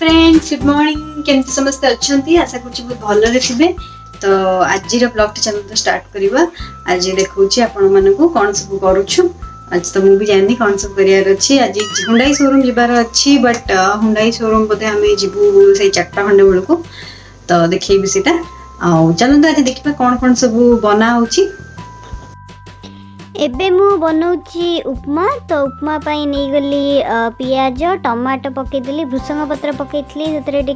Friends good morning केमती समस्त अच्छा आशा कर बहुत भलरे थे। तो आज ब्लॉग चैनल तो स्टार्ट करवा। आज देखा आपण मानक कौन सब करुछु। आज तो मुझे जानी कौन सब करार अच्छी। आज हुंडाई शोरूम जीवार अच्छी बट हुंडाई शोरूम बोधे आम जीवु से 4टा खंडे बेलू तो देखी सीटा चलते आज देखा कौन कौन सब बना हो। एबे मु बनाऊची उपमा। तो उपमा पाई नहीं गली पियाज टमाटो पकईली भृषंग पत्र पकईली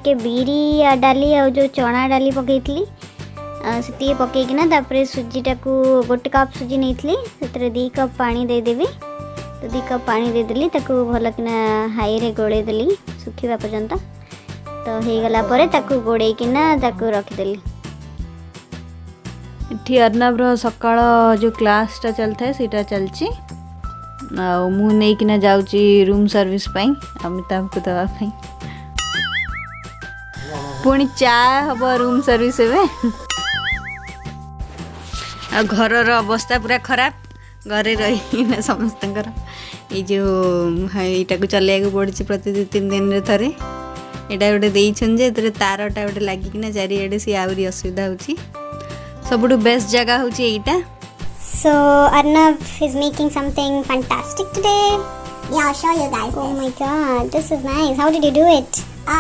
से बिरी डाली आ जो चना डाली पकईली से पकईकिना तापर सुजीटा को गोटे कप सुजी नहीं से 2 कप पानी देदेवी। तो 2 कप पानी देदेली ताको भल किना हाई रे गोड़े देली सुखिबा पर्यंत। तो हो गला परे ताको गोड़े किना ताको रखिदेली। इठी अर्नबर सकाळ जो क्लासटा चलता है सीटा चलची मु नहीं किना जाउची रूम सर्विस पाई अमिताभ को दवा पाई पुणी चा हब रूम सर्विस एबे आ घरर अवस्था पूरा खराब घरे रही ना समस्तकर ये जो एटा को चलिया को पड़ी प्रति 2-3 दिन रे थरे एटा गोटे देइछन जे तरे तारटा गोटे लागि किना चारिआडे सी आउरी असुविधा होची। सबुठु बेस्ट जगह होची एटा। So Arnav is making something fantastic today. Yeah, I'll show you guys. Oh my god, this is nice. How did you do it? I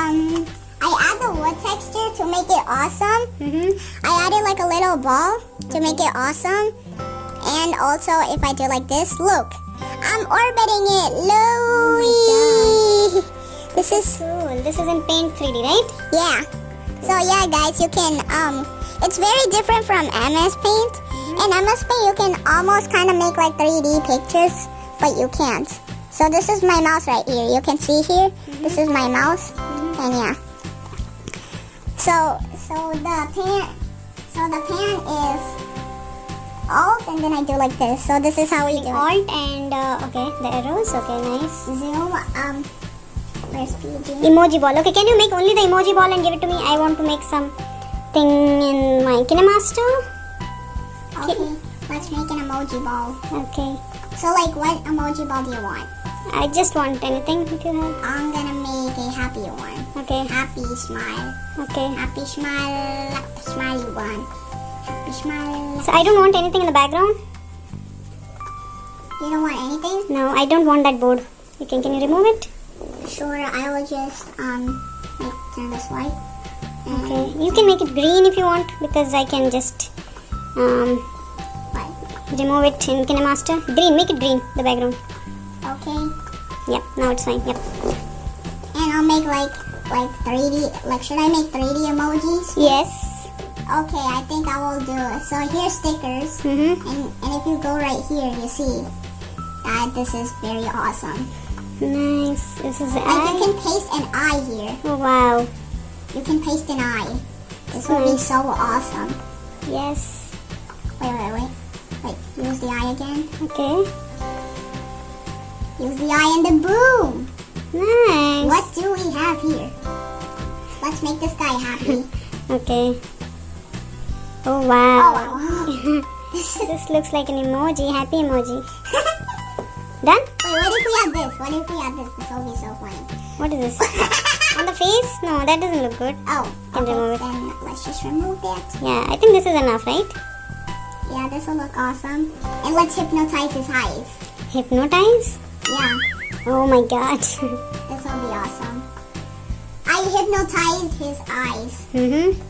add the wood texture to make it awesome. I added like a little ball to make it awesome. And also if I do like this, look. I'm orbiting it. Louie. This is Cool. This is in Paint 3D, right? yeah. So yeah guys, you can it's very different from MS Paint. In MS Paint you can almost kind of make like 3D pictures, but you can't. So this is my mouse right here. You can see here. This is my mouse. And yeah. So the pan is alt and then I do like this. So this is how we do it. Alt and okay, the arrows. Okay, nice. Zoom where's PG? Emoji ball. Okay, can you make only the emoji ball and give it to me? I want to make something in my KineMaster. Okay, let's make an emoji ball. Okay. So like what emoji ball do you want? I just want anything if you have. I'm gonna make a happy one. Okay. Happy smile. Okay. Happy smile. Smiley one. Happy smile. So I don't want anything in the background. You don't want anything? No, I don't want that board. Can you remove it? Sure, I will just turn this light. Okay. You can make it green if you want because I can just What? remove it in KineMaster. Green, make it green, the background. Okay. Yep, now it's fine. Yep. And I'll make like 3D. Like should I make 3D emojis? Yes. Okay, I think I will do it. So here's stickers. And if you go right here, you see that this is very awesome. Nice. This is the Like you eye. can paste an eye here. Oh wow. You can paste an eye. This will be Nice. so awesome. Yes. Wait. Wait, use the eye again. Okay. Use the eye and the boom. Nice. What do we have here? Let's make this guy happy. Okay. Oh wow. Oh, wow. This looks like an emoji. Happy emoji. Done? Wait, what if we add this? What if we add this? This will be so funny. What is this? On the face? No, that doesn't look good. Oh, Can okay. remove it. Then let's just remove that. Yeah, I think this is enough, right? Yeah, this will look awesome. And let's hypnotize his eyes. Hypnotize? Yeah, Oh my god. this will be awesome. I hypnotized his eyes.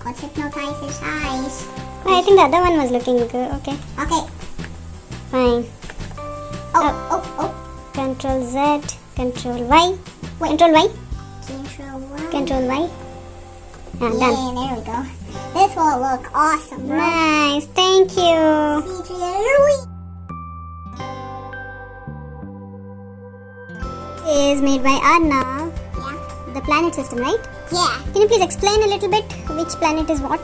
Let's hypnotize his eyes. I think the other one was looking good. Okay, Okay. fine. Oh. Control Z, Control Y. Wait, Control Y, Control Y. Control Y. Ah, Yeah, done. there we go. This will look awesome, bro. Nice, thank you. Is made by Arnav. Yeah. The planet system, right? Yeah. Can you please explain a little bit which planet is what?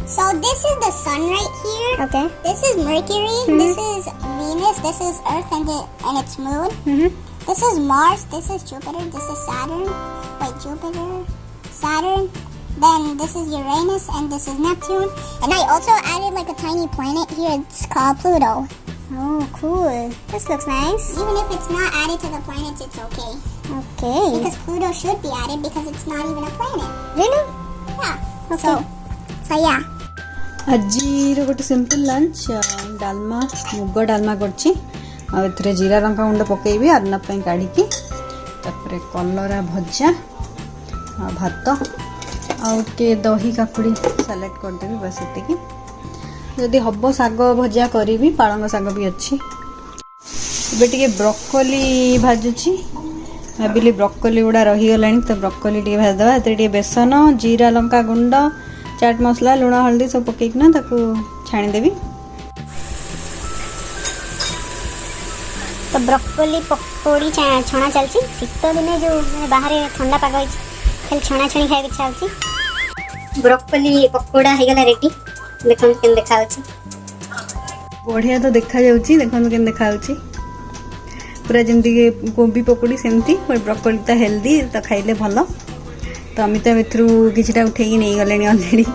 So this is the sun right here. Okay. This is Mercury. This is Venus. This is Earth and its moon. This is Mars. This is Jupiter. This is Saturn. Wait, Jupiter, Saturn. Then this is Uranus and this is Neptune. And I also added like a tiny planet here. It's called Pluto. Oh, cool. This looks nice. Even if it's not added to the planets, it's okay. Okay. Because Pluto should be added because it's not even a planet. Really? Yeah. Okay. So yeah. ଆଜିର ଗୋଟେ simple launch ଡାଲମା ମୁଗ ଡାଲମା କରିଛି ଆଉ ଏଥିରେ ଜିରା ଲଙ୍କା ଗୁଣ୍ଡ ପକେଇବି ଆର୍ନା ପାଇଁ କାଢ଼ିକି ତାପରେ କଲରା ଭଜା ଆଉ ଭାତ ଆଉ ଟିକେ ଦହି କାକୁଡ଼ି ସାଲାଡ଼ କରିଦେବି ବାସ୍ ଏତିକି ଯଦି ହେବ ଶାଗ ଭଜା କରିବି ପାଳଙ୍ଗ ଶାଗ ବି ଅଛି ଏବେ ଟିକେ ବ୍ରକୋଲି ଭାଜୁଛି ଭାବିଲି ବ୍ରକୋଲି ଗୁଡ଼ା ରହିଗଲାଣି ତ ବ୍ରକୋଲି ଟିକେ ଭାଜିଦେବା ଏଥିରେ ଟିକେ ବେସନ ଜିରା ଲଙ୍କା ଗୁଣ୍ଡ ଚାଟ୍ ମସଲା ଲୁଣ ହଳଦୀ ସବୁ ପକେଇକିନା ତାକୁ ଛାଣିଦେବି तो ब्रोकोली पकोड़ी छणा चलती शीत दिने जो बाहर ठंडा पाग खाली छणा छणी खाई इच्छा होची ब्रोकोली पकोड़ा हो गला रेडी देखो केन देखा होची बढ़िया तो देखा जाउची देखो केन देखा होची पूरा जमती कोबी पकोड़ी सेमती ब्रोकोली तो हेल्दी तो खाइले भलो तो अमित एथरू किछिटा उठेकी नहीं गले अलरेडी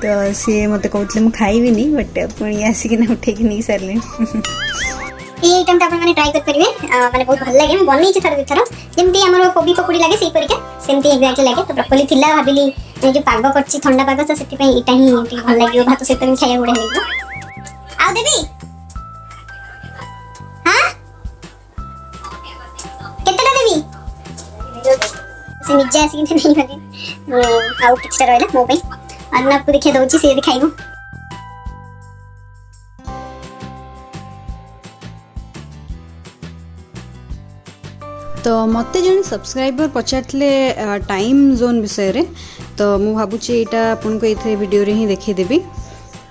तो सी मत कहते मुझे खाइबी बट पुणी आसिकिना उठेकी नहीं सारे ये आइटम ता आपन ट्राई कर परिवे माने बहुत भल लागे बनै छी थर थर जेमती हमर कोबी पकोड़ी लागे सेही परिका सेमती एग्जैक्टली लागे तो ब्रोकोली थिला भाबिली जो पाग करछि ठंडा पाग तो सेति पई इटा ही भल लागियो भात सहित भी खाया गुडा लागो आ देबी हां केतेटा देबी से निजे आसी कि नहीं भागे आउ किछटा रहला मो पई अन्ना को देखिए दउची से दिखाइबो तो मत जन सब्सक्राइबर पचारे टाइम जोन विषय रे तो मु भावुची यहाँ आपन को ये वीडियो रे ही देखीदेवी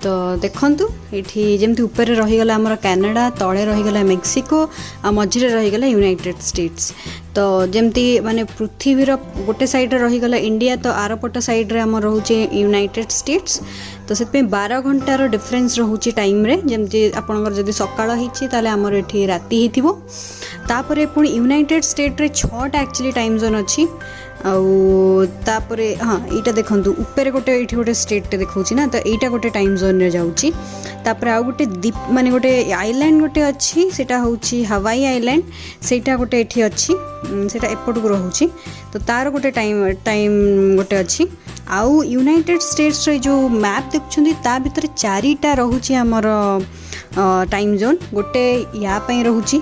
तो देखंतु ये जमती ऊपर रहीगला आमर कनाडा तले रहीगला मेक्सिको आ मझिरे रहीगला यूनाइटेड स्टेट्स तो जमती माने पृथ्वीर गोटे साइड रहीगला इंडिया तो आरपट साइड रे आम रोचे यूनाइटेड स्टेट्स तो से 12 घंटार डिफरेन्स रोचे टाइम रे जमती आपनकर जदि सकाळ हिची ताले आमर एठी राति हिथिबो तापरे पुणी यूनाइटेड स्टेट रे 6टा एक्चुअली टाइम जोन अच्छी आउे हाँ यहाँ देखो ऊपर गोटे ये गोटे स्टेट देखा ना तो यहाँ गोटे टाइम जोन रे जाऊँगी तापर आउ गोटे द्वीप माने गोटे आइलैंड गोटे अच्छी सेटा होची हवाई आइलैंड सेटा गोटे एठी अच्छी सेटा एपट को रोचे तो तार गोटे टाइम गोटे अच्छी आउ यूनाइटेड स्टेट्स रे जो मैप देखुं ता भीतर 4टा रोचे आमर टाइम जोन गोटे या रोचे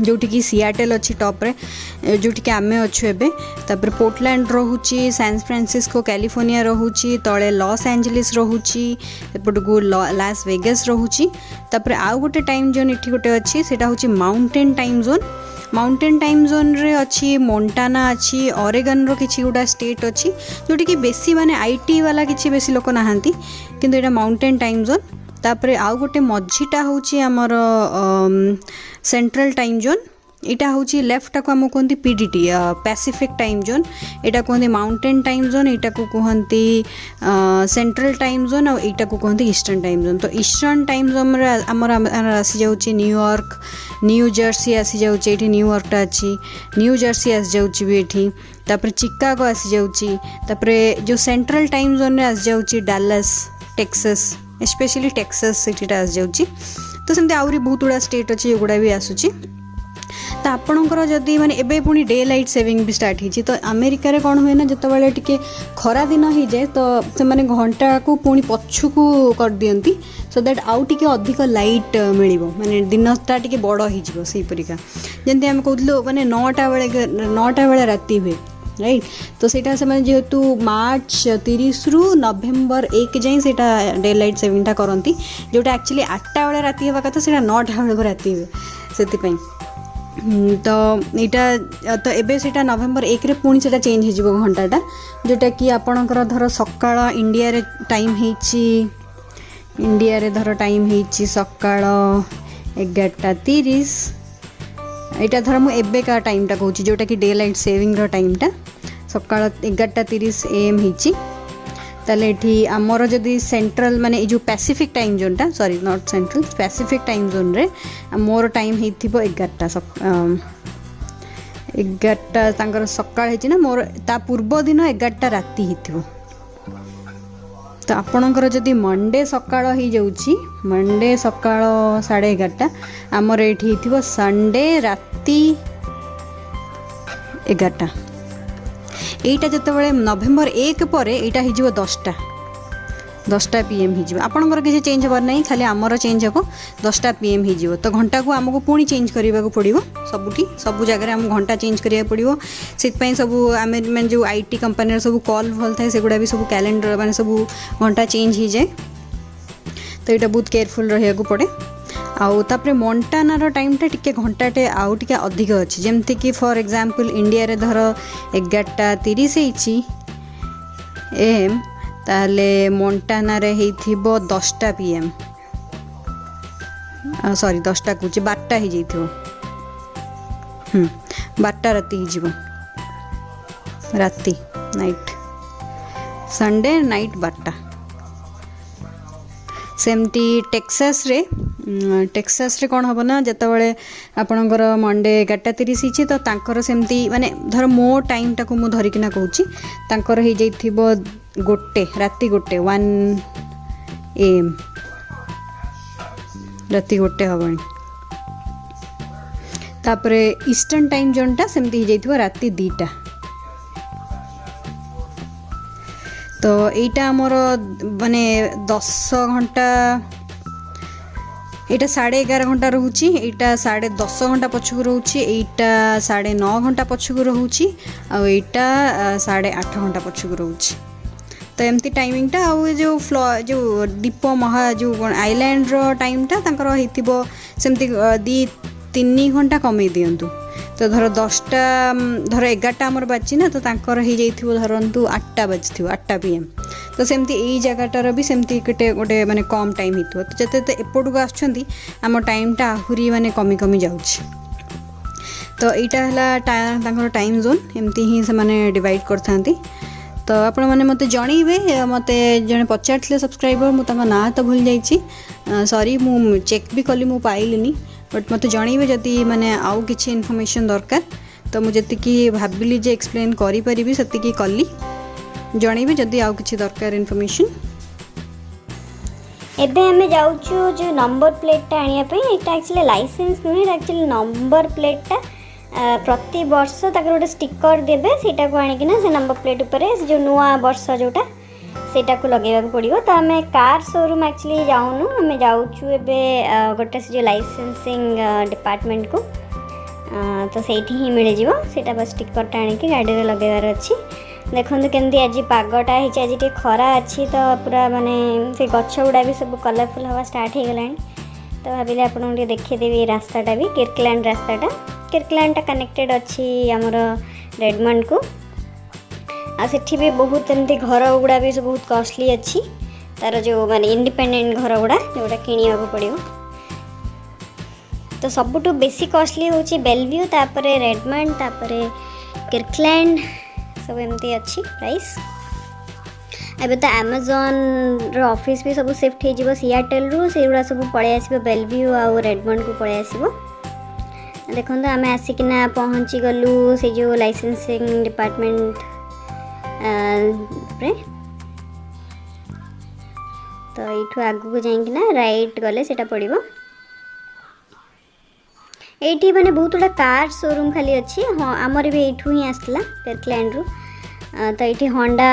जोटी की सियाटेल अच्छी टॉप रे जोटी की आमे अच्छु एबे तापर पोर्टलैंड रोहुची सैन फ्रांसिस्को कैलिफोर्निया रोहुची तले लॉस एंजलिस रोहुची एपट को लास वेगास रोहुची तापर आउ गोटे टाइम जोन इठी गोटे अच्छी सेटा होची माउंटेन टाइम जोन रे अच्छी मोन्टाना अच्छी ऑरेगन रो किछि गोटा स्टेट अच्छी जोटी की बेसी माने आईटी वाला किछि बेसी लोक नाहांती किंतु एटा माउंटेन टाइम जोन तापरे आउ गोटे मझीटा होची हमर सेंट्रल टाइम जोन इटा होची लेफ्ट को हम कहते पीडीटी पैसिफिक टाइम जोन इटा कहते माउंटेन टाइम जोन इटा को कहते सेंट्रल टाइम जोन और इटा को कहते ईस्टर्न टाइम जोन तो ईस्टर्न टाइम जोन रे हमर आसी जाउची न्यूयॉर्क न्यू जर्सी आसी जाउची एठी न्यूयॉर्कटा अच्छी न्यू जर्सी आसी जाउची भी एठी तापर चिकागो आसी जाउची तापर जो सेंट्रल टाइम जोन रे आसी जाउची डालास टेक्सास स्पेशली टेक्सास सिटीटा आसी जाउची तो सेमती आउरी बहुत गुड़ा स्टेट अच्छी गुड़ा भी आसूची तो आपणकर जदि माने एबे पुणी डे लाइट सेविंग भी स्टार्ट होती तो अमेरिका रे कौन हुए ना जो टिके खरा दिन हो जाए तो से माने घंटा को पुणी पछुकू कर दियंती सो दैट आउ टिके अधिक लाइट मिलिबो माने दिनटा टिके बड़ ही जिवो सेही परिका जेंति हम कहथलो माने 9टा बेले राति हुए राइट तो सेटा से माने जेहेतु मार्च 30 रु नवेम्बर 1 जाए सेटा डे लाइट सेविंगटा करती जोटा एक्चुअली 8टा बेले राति होगा कथा सेटा 9टा बेले राति हुए से तो यहाँ तो एबे सेटा नवेम्बर 1 रे पुणी सेटा चेंज हो घंटाटा जोटा कि आपणकर धर सकाळ इंडिया रे टाइम हेची इंडिया रे धर टाइम हेची सकाळ 11:30 यहाँ धर मुझे का टाइमटा कहूँ जोटा कि डे लाइट सेविंग टाइमटा सकाळ 11:30 AM होती ताले एठी आमर जदि सेंट्रल माने जो पैसिफिक टाइम जोनटा sorry not central Pacific time zone रे मोर टाइम हेथिबो 11टा 11टा तांकर सकाळ हेची ना मोर ता पूर्व दिन 11टा राति हेथिबो तो आपणकर जदि मंडे सकाळ हो जाऊँगी मंडे सकाळ 11:30 आमर ये संडे राति 11टा यहीटा जिते नवेम्बर 1 पर यहाँ हो 10टा PM हो आपंकर किसी चेंज हबार नहीं खाली आमर चेंज हम 10टा PM हो तो घंटा को आमको पुणी चेंज करने को पड़ो सबुठी सब जगह आम घंटा चेंज करा पड़ो से सब आम मैंने जो IT कंपनी सब कॉल भल थाए सेगुड़ा भी सब कैलेंडर माने सब घंटा चेंज हो जाए तो यहाँ बहुत केयरफुल रहा पड़े आउ तापरे मोन्टानार टाइमटा टिके घंटाटे आउ टिके अधिक अच्छी जमती कि फॉर एग्जांपल इंडिया रे धर 11:30 होइछि AM ताले मोन्टाना रे हेइथिबो 10टा PM सॉरी 10टा कुछ 12टा हो जाइथिबो 12टा राति हिजिबो राति नाइट संडे नाइट 12टा सेमती टेक्सास रे कौन हम ना जिते आपणकर मंडे 11:30 होती तो तांकर सेमती माने धर मो टाइम टाक मु धरिकिना कहूँ तांकर हो जाइथिबो गोटे राति गोटे 1 AM राति गोटे हबनी तापरे ईस्टर्न टाइम जोनटा सेमती हो जाइथिबो राति 2टा तो यहीटा आमर माने 10 घंटा यहाँ 11.5 घंटा रोचे यहाँ 10.5 घंटा पछक रोचे यहाँ 9.5 घंटा पछक रोचे आईटा 8.5 घंटा पछक रोचे तो एमती टाइमिंगटा आउ जो जो दीप महा जो आइलैंड रो टाइमटा तांकर होइतिबो सेमती 2-3 घंटा कमे दियंतु तो धर 10टा धर 11टा आमर बाजी ना तो तांकर हो जाइथिबो धरंतु 8टा बाजिथिबो 8टा PM तो सेमती यही जगटार भी सेमती गोटे माने कम टाइम होइथिबो तो जते एपटू आछंती आम टाइमटा आहुरी माने कमी कमी जाउछि तो एटा हला तांकर टाइम जोन एमती ही से माने डिवाइड करथांती तो आपण माने मते जणैबे मते जने पचारथिले सब्सक्राइबर मु तांका ना तो भूल जाइछि सॉरी मु चेक भी कली मु पाइलिनी बट मते जणैबे जति माने आउ किछि इन्फॉर्मेशन दरकार तो मु जति कि भाबिली जे एक्सप्लेन करि परिबी सति कि कली जणैबे जति आउ किछि दरकार इन्फॉर्मेशन एबे हमें जाउछु जो नंबर प्लेटटा आनिया पे एटा एक्चुअली लाइसेंस नुहे एक्चुअली नंबर प्लेटटा प्रति वर्ष ताकर गोटे स्टिकर देबे सेटा को आनी किना से नंबर प्लेट ऊपर जो नुआ वर्ष जोटा सेटा को लगेबा पड़िबो तो हमें कार शोरूम एक्चुअली जाउनु हमें जाउछु एबे गोटे से जो लाइसेंसिंग डिपार्टमेंट को तो सेठी ही मिल जिवो सेटा बस स्टिकर आनी कि गाड़ी रे लगेबार अछि देखंतु केमती आज पागटा हिच आज टे खरा अछि तो पूरा माने से गछ गुडा भी सब कलरफुल हवा स्टार्ट हो गलानी तो भाबिले आपन के देखि देबी रास्ताटा भी किर्कलैंड रास्ताटा किर्कलैंडटा कनेक्टेड अच्छी आमर रेडमंड को आ सेठी भी बहुत एमती घर गुड़ा भी सब बहुत कॉस्टली अच्छी तार जो माने इंडिपेंडेंट घर गुड़ा जोटा किनिया को पड़ियो तो सबुठु बेसी कॉस्टली होची बेलव्यू तापरे रेडमंड तापरे किर्कलैंड सब एमती अच्छी प्राइस एबे तो अमेजन रो ऑफिस भी सब शिफ्ट हो जिवो सियाटेल रू सेगुड़ा सब पळे आसीबो बेलव्यू आ रेडमंड को पळे आसीबो देखो आम आसिकिना पहुँची गलु से जो लाइसेंसिंग डिपार्टमेंट तो ये आगू जाइना राइट गले सेटा पड़ो ये मैंने बहुत गुड़ा कार शोरूम खाली अच्छी हाँ आमर भी यू ही आसला किर्कलैंड रू तो ये होंडा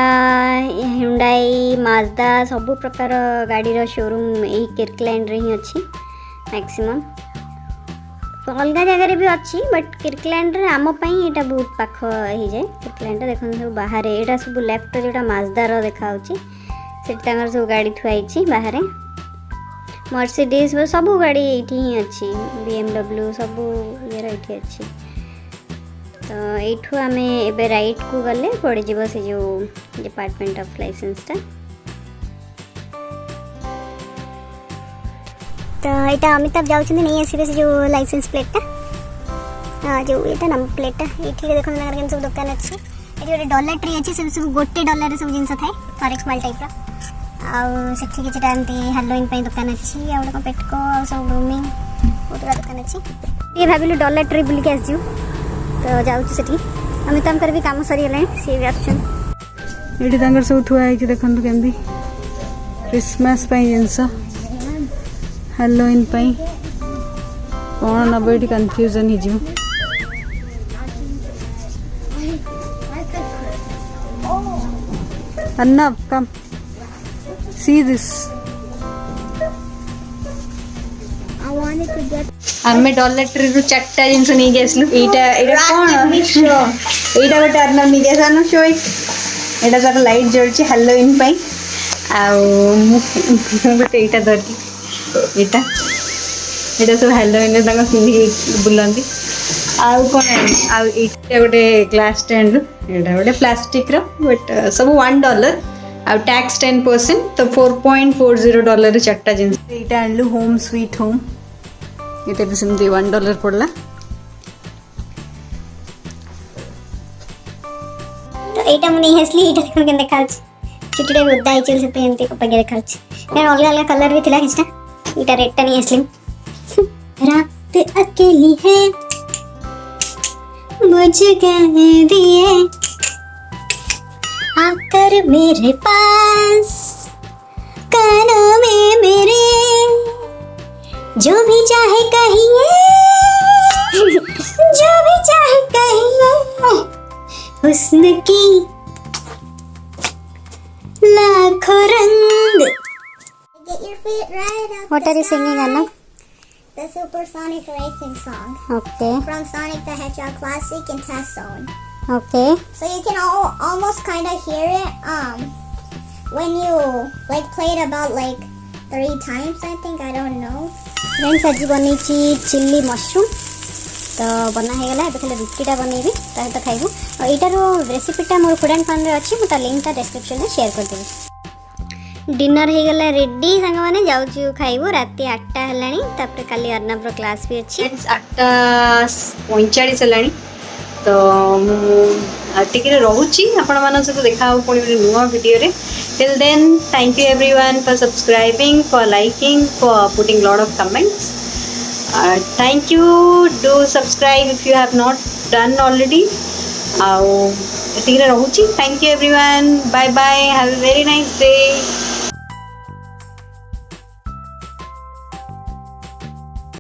हुंडई माजदा सबु प्रकार गाड़ी शोरूम यही किर्कलैंड रे ही अच्छी मैक्सिमम तो अलग जगह भी अच्छी बट किर्कलैंड रे आम पई एटा बहुत पाख हो जाए किर्कलैंड देखो सब बाहर एटा सब लेफ्ट जोटा माजदार देखा से सब गाड़ी थुआई बाहर मर्सिडीज सब गाड़ी ये ही अच्छी BMW सब ये ये अच्छी तो यू आम एबे राइट को गले पड़ जीव से जो डिपार्टमेंट ऑफ लाइसेंसटा तो यहाँ अमिताभ जाऊँ नहीं आसवे से जो लाइसेंस प्लेटा जो ये नंबर प्लेटा ये देखो सब दुकान अच्छी ये गोटे डॉलर ट्री अच्छी सब गोटे डॉलर सब जिन थाए फॉरेक्स मॉल टाइप आउे किटा हालोइन दुकान अच्छी आ गोटे पेटको आ सब ग्रूमिंग बहुत गुड़ा दुकान अच्छी ये भाविलु डॉलर ट्री बुलिक आसू तो जाऊँ अमिताभ भी काम सरीगला सी भी आसुन ये सब थुआ देखते केमती क्रिसमस जिनस हेलोइन कौन नब ये कन्फ्यूजन हो अर्नब कम सी दिस आमे डॉलर ट्री रु चारटा जिनस नहीं गेसलु एटा एटा कोन एटा गोटे अर्नब नहीं गेसानो शो एटा तार लाइट जळची हेलोइन पई आ गोटे एटा धरती एटा एटा सब हेलोइन तांगा पिंदी बुलंदी आउ कोन आउ एटा गोटे ग्लास स्टैंड एटा गोटे प्लास्टिक रो बट सब $1 आ टैक्स 10% तो $4.40 चारटा जिनस एटा आनलु होम स्वीट होम ये भी सेमती $1 पड़ला तो एटा मुझे हेसली एटा देखो के देखा चुटिटे उद्दा ही चल सकते एंती पगे देखा मैं अलग अलग कलर भी थिला किछटा एटा रेडटा नहीं हेसली रात अकेली है मुझे कहने दिए आकर मेरे पास कानों में मेरे जो भी चाहे कहिए जो भी चाहे कहिए हुस्न की लाखों रंग Get your feet right up. What are you singing, Anna? The Supersonic Racing song Okay, from Sonic the Hedgehog Classic and Test Zone. okay. So you can almost kind of hear it when you like play it about like 3 times, I think. I don't know. Friends आज बनी chilli mushroom तो बना हो गला खाली रुटीटा बनइबी तो खाइबू और यार रेसिपीटा मोर फूड एंड फन रे अच्छी मुझे लिंकटा डिस्क्रिप्शन में शेयर कर देबी डिनर हो गला रेडी सांग माने जाउछु खाइबू राती 8टा हलानी तापर काली अर्नब रो क्लास भी अच्छी 8:45 हलानी तो टिके रोची आपण मान सब देखा पुणी नुआ वीडियो रे till then thank you everyone for subscribing for liking for putting lot of comments thank you do subscribe if you have not done already टिके रोची thank you everyone bye bye have a very nice day